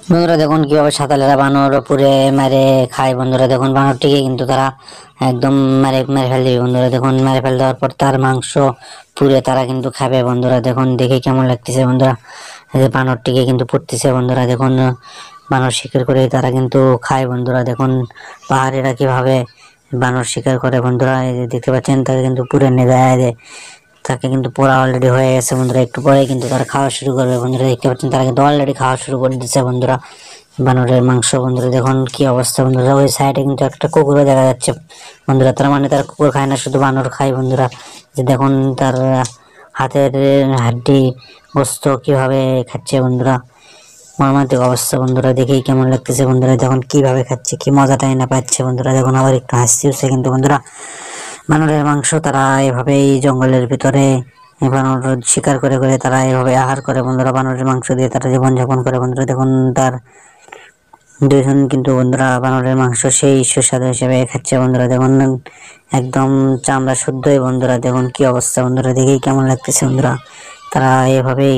বন্ধুরা দেখুন কিভাবে সাতালেরা বানর পুরে মেরে খায়। বন্ধুরা দেখুন বানরটিকে কিন্তু তারা একদম মেরে মেরে ফেল দিবে। বন্ধুরা দেখুন মেরে ফেল দেওয়ার পর তার মাংস পুরে তারা কিন্তু খাবে। বন্ধুরা দেখুন দেখে কেমন লাগতেছে। বন্ধুরা এই যে বানরটিকে কিন্তু পুড়তেছে। বন্ধুরা দেখুন বানর শিকার করে তারা কিন্তু খায়। বন্ধুরা দেখুন পাহাড়িরা কিভাবে বানর শিকার করে। বন্ধুরা এই যে দেখতে পাচ্ছেন তাকে কিন্তু পুরে নিয়ে যায়, তাকে কিন্তু পোড়া অলরেডি হয়ে গেছে। বন্ধুরা একটু পরে কিন্তু তারা খাওয়া শুরু করবে। বন্ধুরা দেখতে পাচ্ছেন তারা কিন্তু অলরেডি খাওয়া শুরু করে দিচ্ছে। বন্ধুরা বানরের মাংস। বন্ধুরা দেখুন কি অবস্থা। বন্ধুরা ওই সাইডে কিন্তু একটা কুকুরও দেখা যাচ্ছে। বন্ধুরা তার মানে তার কুকুর খায় না, শুধু বানর খায়। বন্ধুরা যে দেখুন তার হাতের হাড্ডি গোস্ত কিভাবে খাচ্ছে। বন্ধুরা মর্মান্তিক অবস্থা। বন্ধুরা দেখেই কেমন লাগতেছে। বন্ধুরা দেখুন কিভাবে খাচ্ছে, কি মজাটাই না পাচ্ছে। বন্ধুরা দেখুন আবার একটু হাসি হচ্ছে। কিন্তু বন্ধুরা বানরের মাংস তারা এভাবেই জঙ্গলের ভিতরে বানর শিকার করে করে তারা এভাবে আহার করে। বন্ধুরা বানরের মাংস দিয়ে তারা জীবনযাপন করে। বন্ধুরা দেখুন তার দুইজন কিন্তু বন্ধুরা বানরের মাংস সেই সুস্বাদু হিসেবে খাচ্ছে। বন্ধুরা দেখুন একদম চামড়া শুদ্ধই। বন্ধুরা দেখুন কি অবস্থা। বন্ধুরা দেখেই কেমন লাগতেছে। বন্ধুরা তারা এভাবেই